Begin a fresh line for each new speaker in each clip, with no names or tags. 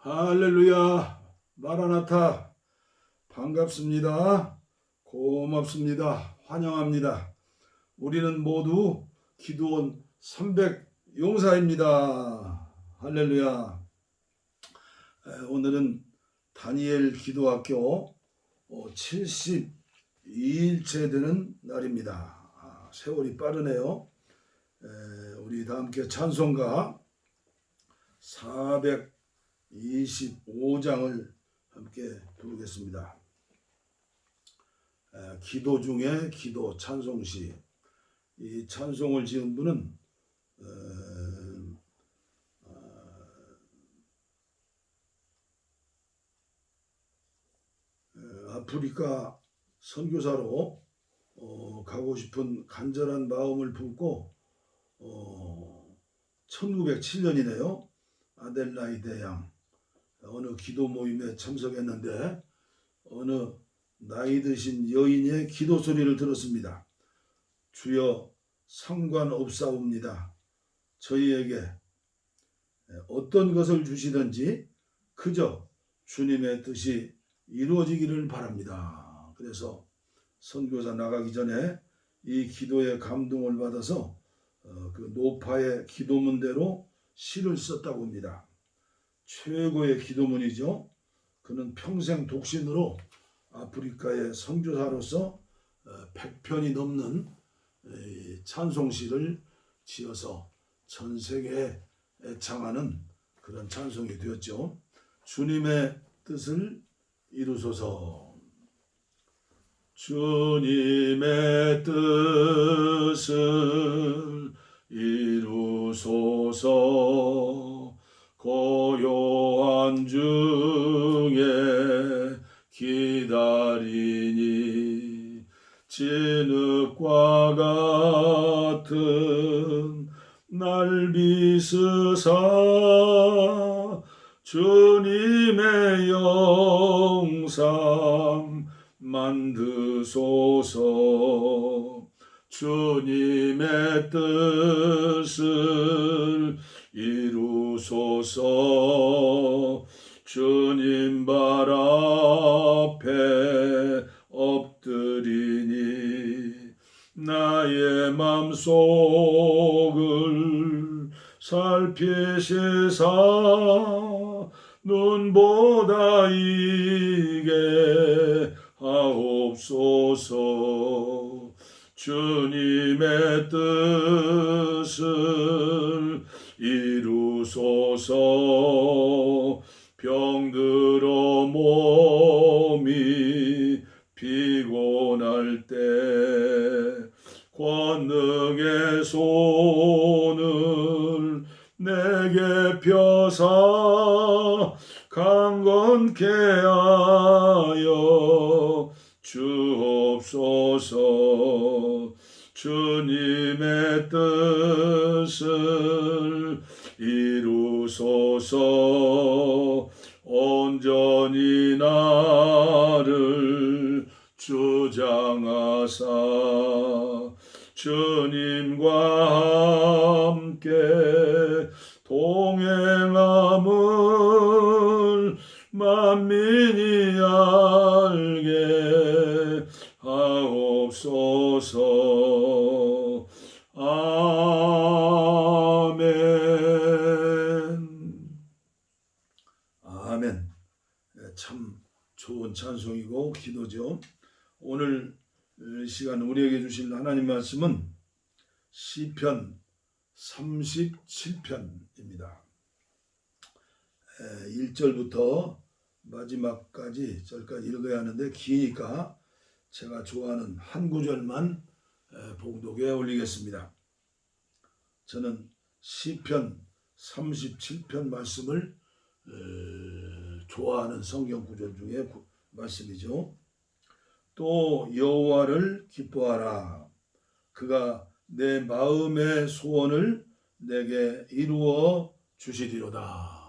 할렐루야, 마라나타, 반갑습니다. 고맙습니다. 환영합니다. 우리는 모두 기도원 300 용사입니다. 할렐루야. 오늘은 다니엘 기도학교 72일째 되는 날입니다. 세월이 빠르네요. 우리 다 함께 찬송가 425장을 함께 부르겠습니다. 기도 중에 기도 찬송시. 이 찬송을 지은 분은 아프리카 선교사로 가고 싶은 간절한 마음을 품고 1907년이네요. 아델라이데 양 어느 기도 모임에 참석했는데 어느 나이 드신 여인의 기도 소리를 들었습니다. 주여 상관없사옵니다. 저희에게 어떤 것을 주시든지 그저 주님의 뜻이 이루어지기를 바랍니다. 그래서 선교사 나가기 전에 이 기도의 감동을 받아서 그 노파의 기도문대로 시를 썼다고 합니다. 최고의 기도문이죠. 그는 평생 독신으로 아프리카의 선교사로서 100편이 넘는 찬송시를 지어서 전 세계에 애창하는 그런 찬송이 되었죠. 주님의 뜻을 이루소서. 주님의 뜻을 이루소서. 고요한 중에 기다리니 진흙과 같은 날 비스사 주님의 영상 만드소서. 주님의 뜻을 이루소서. 주님 발 앞에 엎드리니 나의 맘속을 살피시사 눈보다 이게 하옵소서. 주님의 뜻을 이루소서. 병들어 몸이 피곤할 때 권능의 손을 내게 펴사 강건케 하여 주옵소서. 주님의 뜻을 이루소서. 온전히 나를 주장하사 주님과 함께 동행함을 만민이 알게 하옵소서. 아멘. 아멘. 참 좋은 찬송이고 기도죠. 오늘 시간 우리에게 주실 하나님 말씀은 시편 37편입니다. 1절부터 마지막까지 절까지 읽어야 하는데 기니까 제가 좋아하는 한 구절만 봉독에 올리겠습니다. 저는 시편 37편 말씀을 좋아하는 성경 구절 중에 말씀이죠. 또 여호와를 기뻐하라. 그가 내 마음의 소원을 내게 이루어 주시리로다.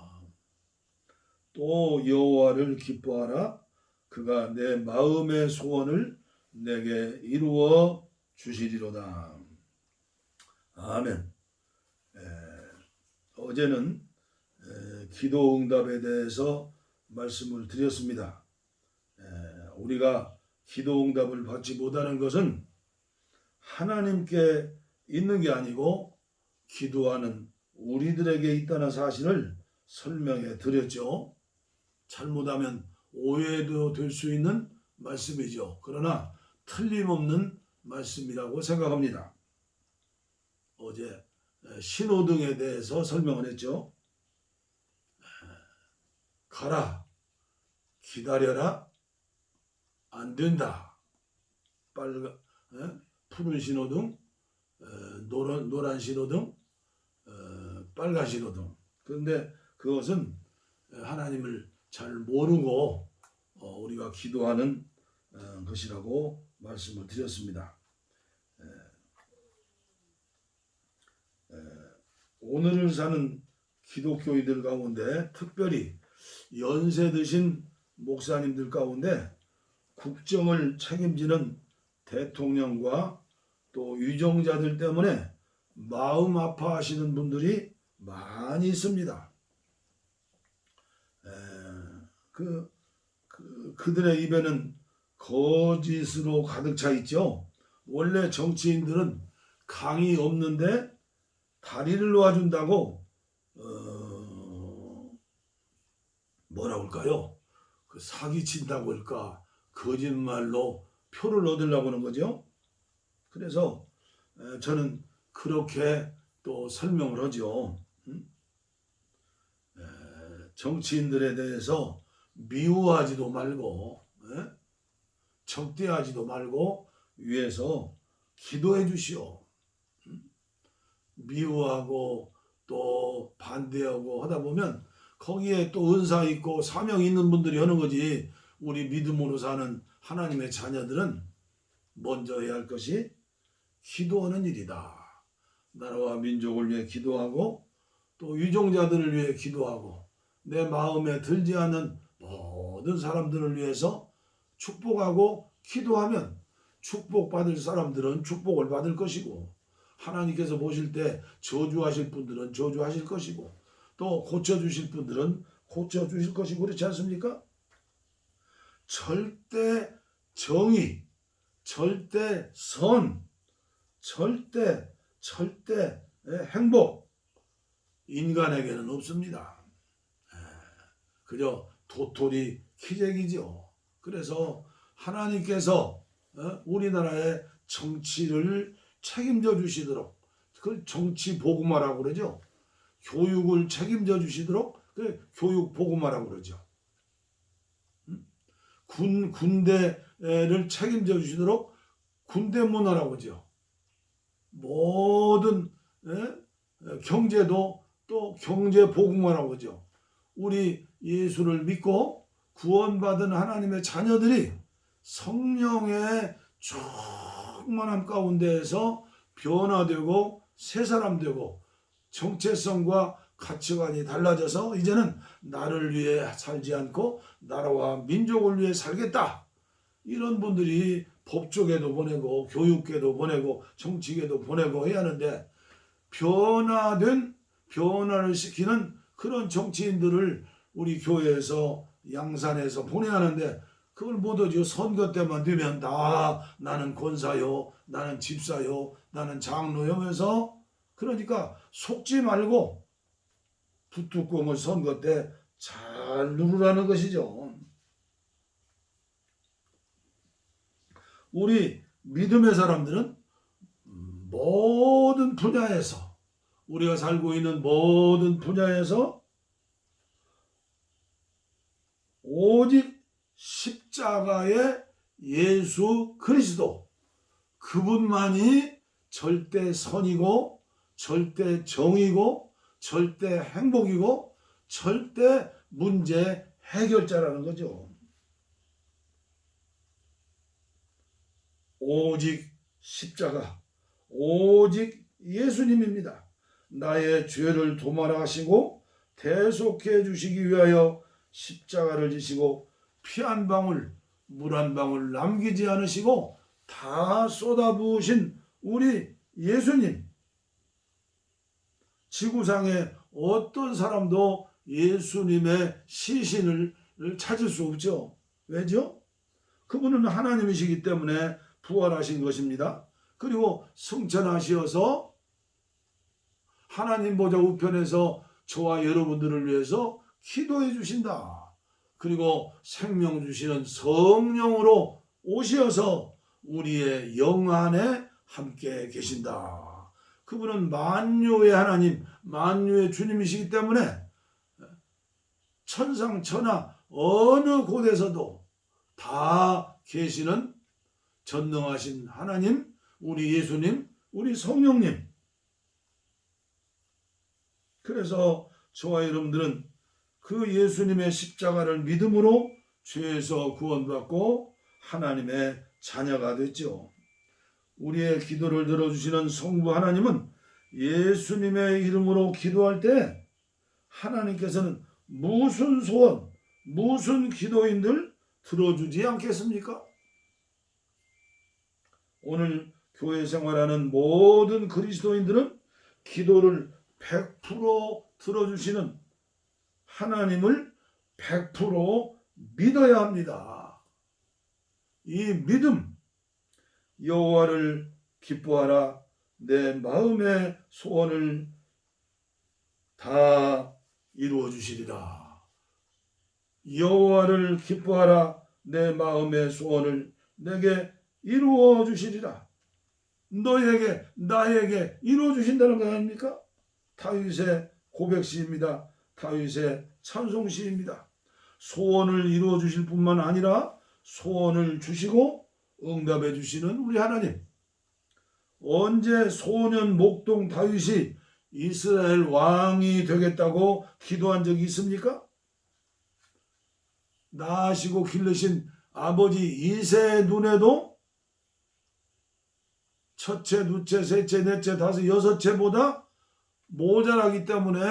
또 여호와를 기뻐하라. 그가 내 마음의 소원을 내게 이루어 주시리로다. 아멘. 어제는 기도 응답에 대해서 말씀을 드렸습니다. 우리가 기도 응답을 받지 못하는 것은 하나님께 있는 게 아니고 기도하는 우리들에게 있다는 사실을 설명해 드렸죠. 잘못하면 오해도 될 수 있는 말씀이죠. 그러나 틀림없는 말씀이라고 생각합니다. 어제 신호등에 대해서 설명을 했죠. 가라, 기다려라, 안 된다. 푸른 신호등, 노란 신호등, 빨간 신호등. 그런데 그것은 하나님을 잘 모르고 우리가 기도하는 것이라고 말씀을 드렸습니다. 오늘을 사는 기독교인들 가운데 특별히 연세 드신 목사님들 가운데 국정을 책임지는 대통령과 또 유정자들 때문에 마음 아파하시는 분들이 많이 있습니다. 그들의 입에는 거짓으로 가득 차 있죠. 원래 정치인들은 강이 없는데 다리를 놓아준다고 뭐라고 할까요? 그 사기친다고 할까? 거짓말로 표를 얻으려고 하는 거죠. 그래서 저는 그렇게 또 설명을 하죠. 정치인들에 대해서 미워하지도 말고 적대하지도 말고 위에서 기도해 주시오. 미워하고 또 반대하고 하다 보면 거기에 또 은사 있고 사명 있는 분들이 하는 거지. 우리 믿음으로 사는 하나님의 자녀들은 먼저 해야 할 것이 기도하는 일이다. 나라와 민족을 위해 기도하고 또 유종자들을 위해 기도하고 내 마음에 들지 않는 모든 사람들을 위해서 축복하고 기도하면 축복받을 사람들은 축복을 받을 것이고 하나님께서 보실 때 저주하실 분들은 저주하실 것이고 또 고쳐주실 분들은 고쳐주실 것이고 그렇지 않습니까? 절대 정의, 절대 선, 절대 행복 인간에게는 없습니다. 그저 도토리 키재기죠. 그래서 하나님께서 우리나라의 정치를 책임져 주시도록 그걸 정치 복음화라고 그러죠. 교육을 책임져 주시도록 그 교육 복음화라고 그러죠. 군대를 책임져 주시도록 군대 문화라고 그러죠. 모든 경제도 또 경제 복음화라고 그러죠. 우리 예수를 믿고 구원받은 하나님의 자녀들이 성령의 충만함 가운데에서 변화되고 새 사람 되고 정체성과 가치관이 달라져서 이제는 나를 위해 살지 않고 나라와 민족을 위해 살겠다. 이런 분들이 법조계도 보내고 교육계도 보내고 정치계도 보내고 해야 하는데 변화를 시키는 그런 정치인들을 우리 교회에서 양산해서 보내야 하는데 그걸 못하죠. 선거 때만 되면 다 나는 권사요, 나는 집사요, 나는 장로요 하면서 그러니까 속지 말고 붓뚜껑을 선거 때 잘 누르라는 것이죠. 우리 믿음의 사람들은 모든 분야에서 우리가 살고 있는 모든 분야에서 오직 십자가의 예수 그리스도 그분만이 절대 선이고 절대 정의고 절대 행복이고 절대 문제 해결자라는 거죠. 오직 십자가 오직 예수님입니다. 나의 죄를 도말아 하시고 대속해 주시기 위하여 십자가를 지시고 피 한 방울 물 한 방울 남기지 않으시고 다 쏟아부으신 우리 예수님. 지구상에 어떤 사람도 예수님의 시신을 찾을 수 없죠. 왜죠? 그분은 하나님이시기 때문에 부활하신 것입니다. 그리고 승천하시어서 하나님 보좌 우편에서 저와 여러분들을 위해서 기도해 주신다. 그리고 생명 주시는 성령으로 오셔서 우리의 영 안에 함께 계신다. 그분은 만유의 하나님, 만유의 주님이시기 때문에 천상천하 어느 곳에서도 다 계시는 전능하신 하나님, 우리 예수님, 우리 성령님. 그래서 저와 여러분들은 그 예수님의 십자가를 믿음으로 죄에서 구원받고 하나님의 자녀가 됐죠. 우리의 기도를 들어주시는 성부 하나님은 예수님의 이름으로 기도할 때 하나님께서는 무슨 소원, 무슨 기도인들 들어주지 않겠습니까? 오늘 교회 생활하는 모든 그리스도인들은 기도를 100% 들어주시는 하나님을 100% 믿어야 합니다. 이 믿음, 여호와를 기뻐하라, 내 마음의 소원을 다 이루어 주시리라. 여호와를 기뻐하라, 내 마음의 소원을 내게 이루어 주시리라. 너에게, 나에게 이루어 주신다는 거 아닙니까? 다윗의 고백시입니다. 다윗의 찬송시입니다. 소원을 이루어 주실 뿐만 아니라 소원을 주시고 응답해 주시는 우리 하나님. 언제 소년 목동 다윗이 이스라엘 왕이 되겠다고 기도한 적이 있습니까? 낳으시고 기르신 아버지 이새의 눈에도 첫째, 둘째, 셋째, 넷째, 다섯, 여섯째보다 모자라기 때문에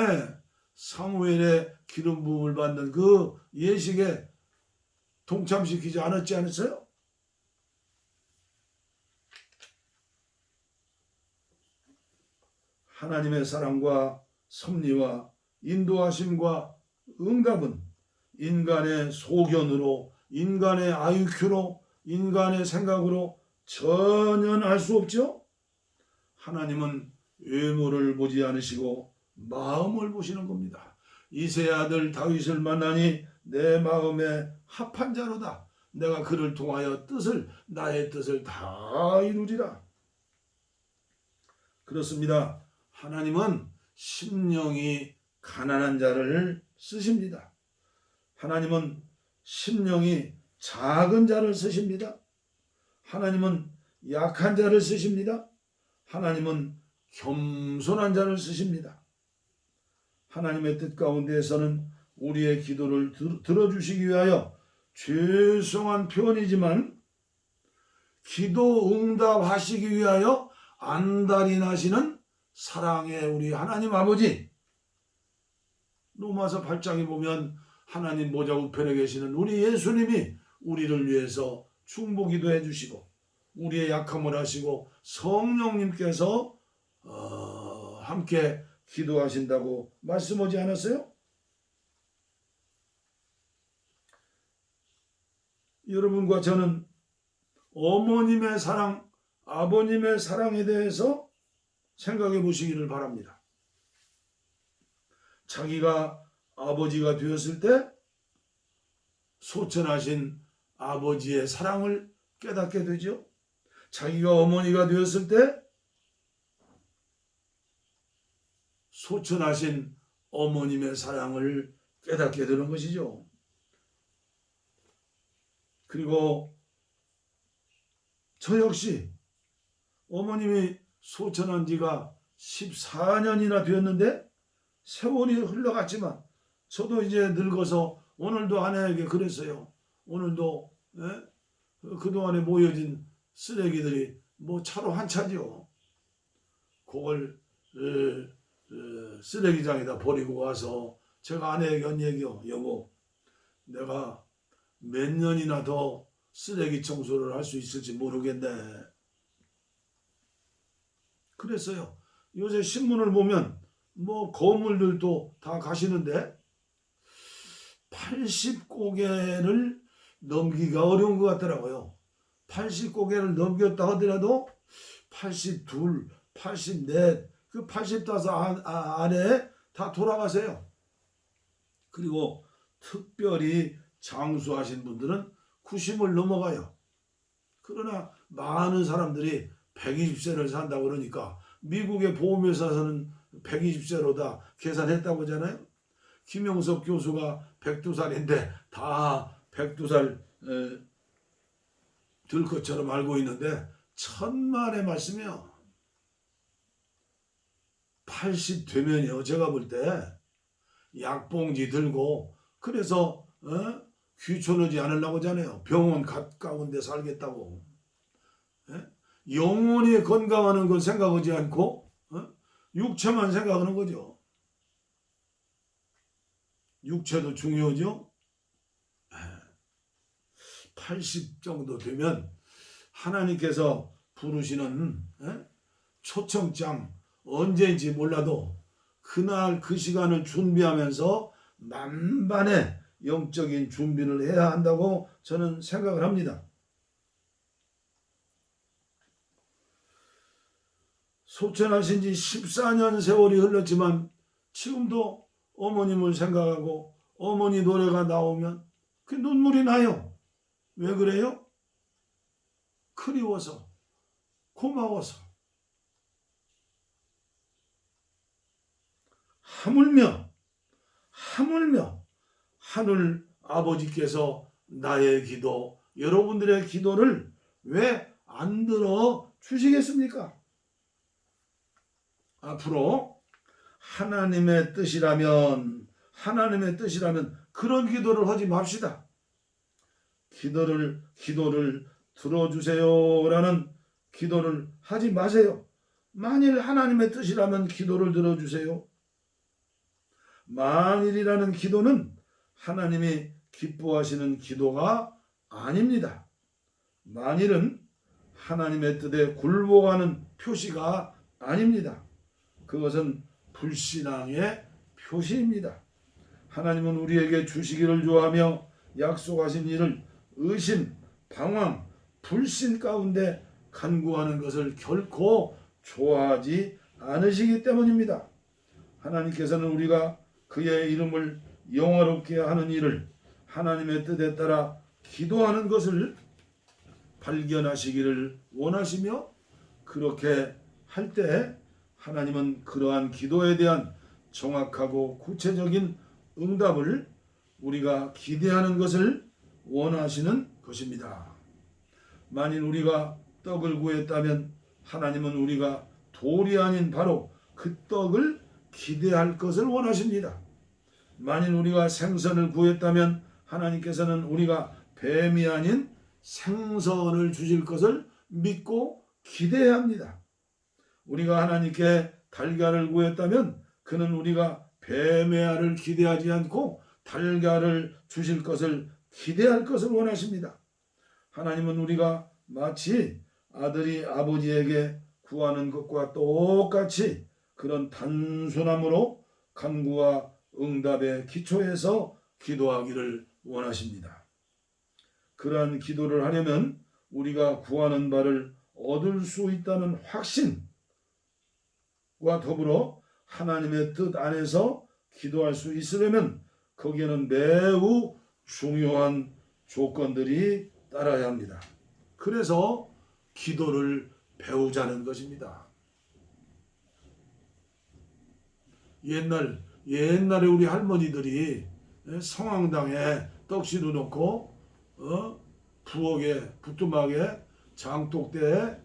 사무엘의 기름 부음을 받는 그 예식에 동참시키지 않았어요? 하나님의 사랑과 섭리와 인도하심과 응답은 인간의 소견으로, 인간의 IQ로, 인간의 생각으로 전혀 알 수 없죠. 하나님은 외모를 보지 않으시고 마음을 보시는 겁니다. 이새의 아들 다윗을 만나니 내 마음에 합한 자로다. 내가 그를 통하여 나의 뜻을 다 이루리라. 그렇습니다. 하나님은 심령이 가난한 자를 쓰십니다. 하나님은 심령이 작은 자를 쓰십니다. 하나님은 약한 자를 쓰십니다. 하나님은 겸손한 자를 쓰십니다. 하나님의 뜻 가운데에서는 우리의 기도를 들어주시기 위하여 죄송한 표현이지만 기도 응답하시기 위하여 안달이 나시는 사랑의 우리 하나님 아버지. 로마서 8장에 보면 하나님 보좌 우편에 계시는 우리 예수님이 우리를 위해서 중보기도 해주시고 우리의 약함을 하시고 성령님께서 함께 기도하신다고 말씀하지 않았어요? 여러분과 저는 어머님의 사랑, 아버님의 사랑에 대해서 생각해 보시기를 바랍니다. 자기가 아버지가 되었을 때 소천하신 아버지의 사랑을 깨닫게 되죠. 자기가 어머니가 되었을 때 소천하신 어머님의 사랑을 깨닫게 되는 것이죠. 그리고 저 역시 어머님이 소천한 지가 14년이나 되었는데 세월이 흘러갔지만 저도 이제 늙어서 오늘도 아내에게 그랬어요. 오늘도 그동안에 모여진 쓰레기들이 차로 한 차지요. 그걸 쓰레기장에다 버리고 와서 제가 아내에게 한 얘기요. 여보, 내가 몇 년이나 더 쓰레기 청소를 할 수 있을지 모르겠네. 그랬어요. 요새 신문을 보면 건물들도 다 가시는데 80고개를 넘기기가 어려운 것 같더라고요. 80고개를 넘겼다 하더라도 82, 84, 그 85 안에 다 돌아가세요. 그리고 특별히 장수하신 분들은 90을 넘어가요. 그러나 많은 사람들이 120세를 산다고 그러니까 미국의 보험회사에서는 120세로 다 계산했다고 하잖아요. 김영석 교수가 102살인데 다 102살 들 것처럼 알고 있는데 천만의 말씀이요. 80 되면요, 제가 볼 때 약봉지 들고 그래서 귀촌하지 않으려고 하잖아요. 병원 가까운 데 살겠다고. 영원히 건강하는 건 생각하지 않고 육체만 생각하는 거죠. 육체도 중요하죠. 80 정도 되면 하나님께서 부르시는 초청장 언제인지 몰라도 그날 그 시간을 준비하면서 만반의 영적인 준비를 해야 한다고 저는 생각을 합니다. 소천하신 지 14년 세월이 흘렀지만 지금도 어머님을 생각하고 어머니 노래가 나오면 그 눈물이 나요. 왜 그래요? 그리워서, 고마워서. 하물며 하늘 아버지께서 나의 기도, 여러분들의 기도를 왜 안 들어 주시겠습니까? 앞으로 하나님의 뜻이라면 그런 기도를 하지 맙시다. 기도를 들어주세요라는 기도를 하지 마세요. 만일 하나님의 뜻이라면 기도를 들어주세요. 만일이라는 기도는 하나님이 기뻐하시는 기도가 아닙니다. 만일은 하나님의 뜻에 굴복하는 표시가 아닙니다. 그것은 불신앙의 표시입니다. 하나님은 우리에게 주시기를 좋아하며 약속하신 일을 의심, 방황, 불신 가운데 간구하는 것을 결코 좋아하지 않으시기 때문입니다. 하나님께서는 우리가 그의 이름을 영화롭게 하는 일을 하나님의 뜻에 따라 기도하는 것을 발견하시기를 원하시며 그렇게 할 때 하나님은 그러한 기도에 대한 정확하고 구체적인 응답을 우리가 기대하는 것을 원하시는 것입니다. 만일 우리가 떡을 구했다면 하나님은 우리가 돌이 아닌 바로 그 떡을 기대할 것을 원하십니다. 만일 우리가 생선을 구했다면 하나님께서는 우리가 뱀이 아닌 생선을 주실 것을 믿고 기대해야 합니다. 우리가 하나님께 달걀을 구했다면 그는 우리가 뱀의 알을 기대하지 않고 달걀을 주실 것을 기대할 것을 원하십니다. 하나님은 우리가 마치 아들이 아버지에게 구하는 것과 똑같이 그런 단순함으로 간구와 응답의 기초에서 기도하기를 원하십니다. 그러한 기도를 하려면 우리가 구하는 바를 얻을 수 있다는 확신과 더불어 하나님의 뜻 안에서 기도할 수 있으려면 거기에는 매우 중요한 조건들이 따라야 합니다. 그래서 기도를 배우자는 것입니다. 옛날에 우리 할머니들이 성황당에 떡시루 놓고 부엌에 부뚜막에 장독대에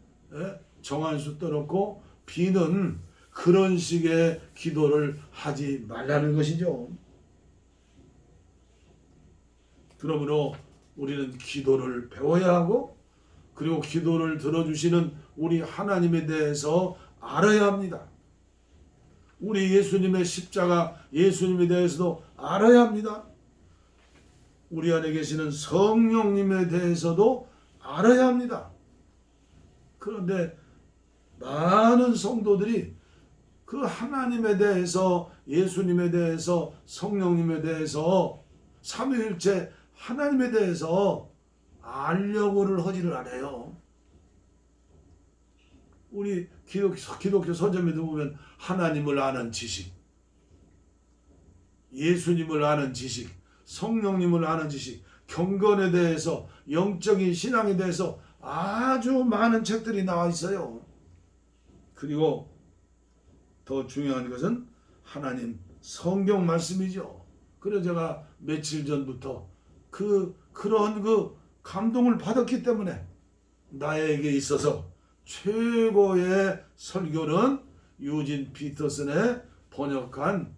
정한수 떠놓고 비는 그런 식의 기도를 하지 말라는 것이죠. 그러므로 우리는 기도를 배워야 하고 그리고 기도를 들어주시는 우리 하나님에 대해서 알아야 합니다. 우리 예수님의 십자가 예수님에 대해서도 알아야 합니다. 우리 안에 계시는 성령님에 대해서도 알아야 합니다. 그런데 많은 성도들이 그 하나님에 대해서 예수님에 대해서 성령님에 대해서 삼위일체 하나님에 대해서 알려고를 하지를 않아요. 우리 기독교 서점에도 보면 하나님을 아는 지식, 예수님을 아는 지식, 성령님을 아는 지식, 경건에 대해서, 영적인 신앙에 대해서 아주 많은 책들이 나와 있어요. 그리고 더 중요한 것은 하나님 성경 말씀이죠. 그래서 제가 며칠 전부터 그런 감동을 받았기 때문에 나에게 있어서 최고의 설교는 유진 피터슨의 번역한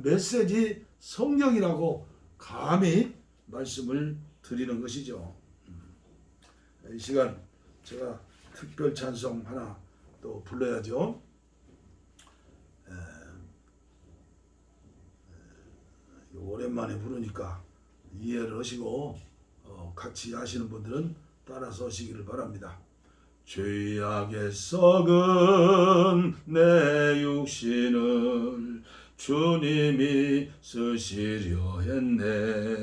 메시지 성경이라고 감히 말씀을 드리는 것이죠. 이 시간 제가 특별 찬송 하나 또 불러야죠. 오랜만에 부르니까 이해를 하시고 같이 하시는 분들은 따라서 하시기를 바랍니다. 죄악에 썩은 내 육신을 주님이 쓰시려 했네.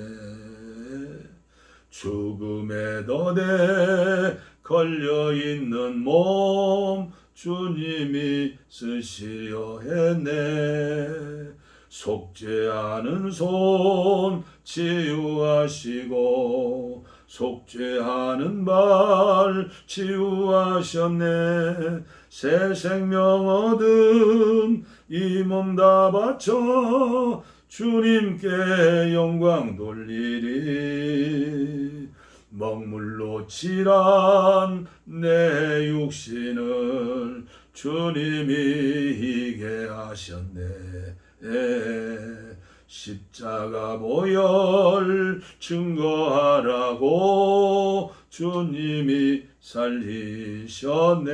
죽음의 덫에 걸려있는 몸 주님이 쓰시려 했네. 속죄하는 손 치유하시고 속죄하는 발 치유하셨네. 새 생명 얻은 이 몸 다 바쳐 주님께 영광 돌리리. 먹물로 칠한 내 육신을 주님이 희게 하셨네. 십자가 보혈 증거하라고 주님이 살리셨네.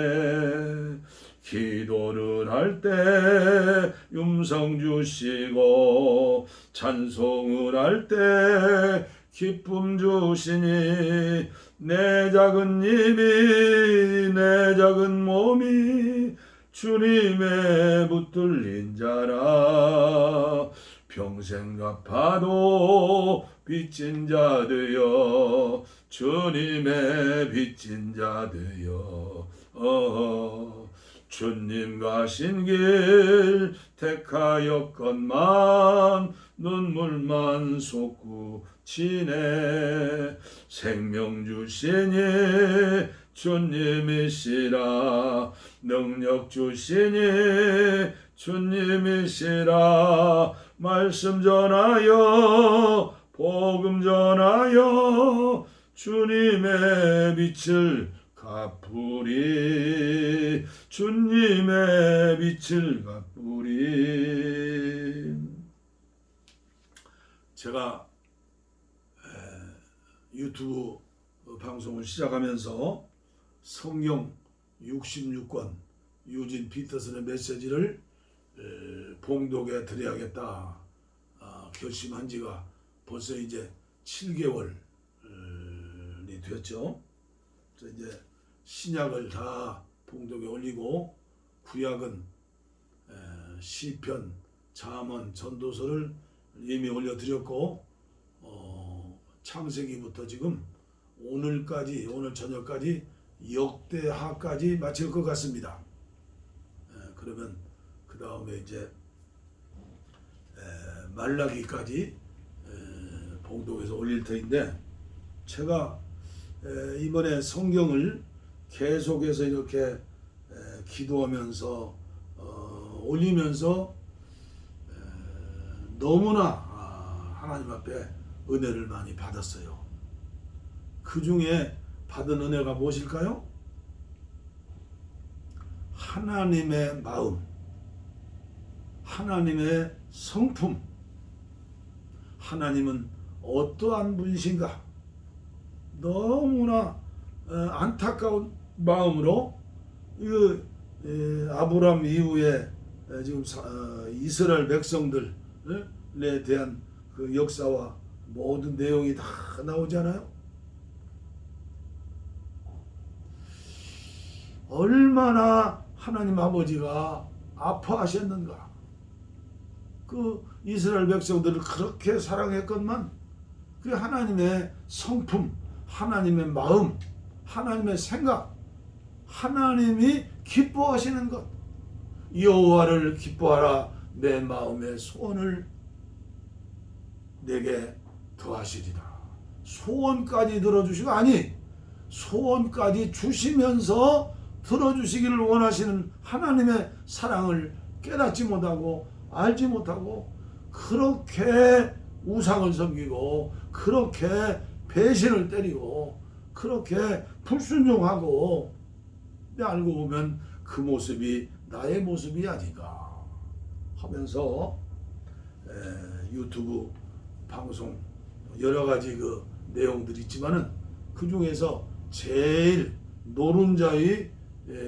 기도를 할 때 음성 주시고 찬송을 할 때 기쁨 주시니 내 작은 입이 내 작은 몸이 주님의 붙들린 자라. 평생 갚아도 빚진 자 되어 주님의 빚진 자 되어 주님 가신 길 택하였건만 눈물만 솟구치네. 생명 주시니 주님이시라. 능력 주시니 주님이시라. 말씀 전하여 복음 전하여 주님의 빛을 갚으리. 주님의 빛을 갚으리. 제가 유튜브 방송을 시작하면서 성경 66권 유진 피터슨의 메시지를 봉독에 드려야겠다 결심한 지가 벌써 이제 7개월이 되었죠. 그래서 이제 신약을 다 봉독에 올리고 구약은 시편, 잠언, 전도서를 이미 올려드렸고 창세기부터 지금 오늘 저녁까지 역대하까지 마칠 것 같습니다. 그러면 그 다음에 이제 말라기까지 봉독해서 올릴 터인데 제가 이번에 성경을 계속해서 이렇게 기도하면서 올리면서 너무나 하나님 앞에 은혜를 많이 받았어요. 그 중에 받은 은혜가 무엇일까요? 하나님의 마음, 하나님의 성품, 하나님은 어떠한 분이신가? 너무나 안타까운 마음으로 아브라함 이후에 지금 이스라엘 백성들에 대한 그 역사와 모든 내용이 다 나오잖아요. 얼마나 하나님 아버지가 아파하셨는가. 그 이스라엘 백성들을 그렇게 사랑했건만 그 하나님의 성품, 하나님의 마음, 하나님의 생각, 하나님이 기뻐하시는 것, 여호와를 기뻐하라. 내 마음의 소원을 내게 더하시리라. 소원까지 들어주시고, 아니 소원까지 주시면서 들어주시기를 원하시는 하나님의 사랑을 깨닫지 못하고 알지 못하고 그렇게 우상을 섬기고 그렇게 배신을 때리고 그렇게 불순종하고, 알고 보면 그 모습이 나의 모습이 아닌가 하면서 유튜브 방송 여러 가지 그 내용들이 있지만은 그 중에서 제일 노른자의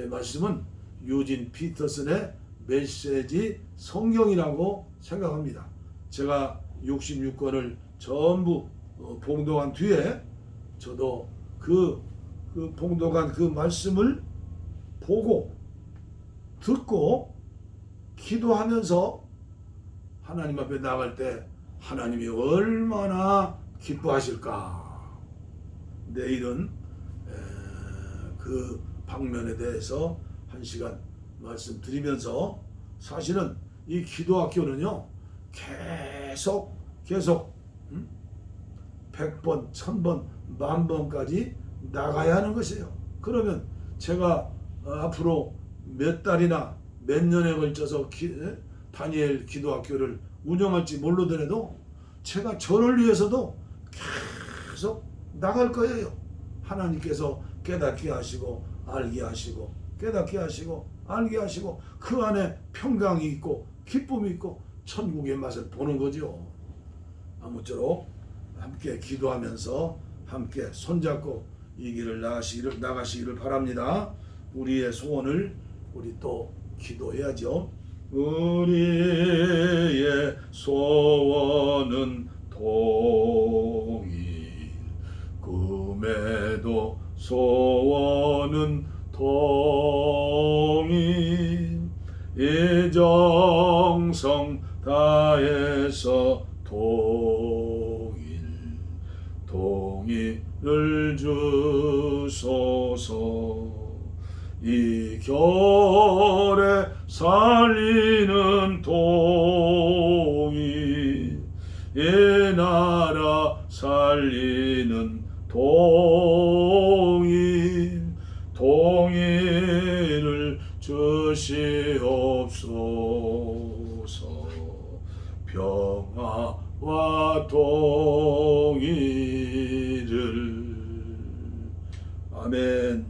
말씀은 유진 피터슨의 메시지 성경이라고 생각합니다. 제가 66권을 전부 봉독한 뒤에 저도 그 봉독한 그 말씀을 보고 듣고 기도하면서 하나님 앞에 나갈 때 하나님이 얼마나 기뻐하실까. 내일은 그 방면에 대해서 1시간 말씀드리면서, 사실은 이 기도학교는요 계속 100번, 1000번, 10,000번까지 나가야 하는 것이에요. 그러면 제가 앞으로 몇 달이나 몇 년에 걸쳐서 다니엘 기도학교를 운영할지 모르더라도 제가 저를 위해서도 계속 나갈 거예요. 하나님께서 깨닫게 하시고 알게 하시고 깨닫게 하시고 알게 하시고 그 안에 평강이 있고 기쁨이 있고 천국의 맛을 보는 거죠. 아무쪼록 함께 기도하면서 함께 손잡고 이 길을 나가시기를 바랍니다. 우리의 소원을 우리 또 기도해야죠. 우리의 소원은 통일, 꿈에도 소원은 통일, 이정성 다해서 통일을 주소서. 이 겨울에 살리는 통일, 이 나라 살리는 통일을 주시옵소서. 평화와 통일을. 아멘.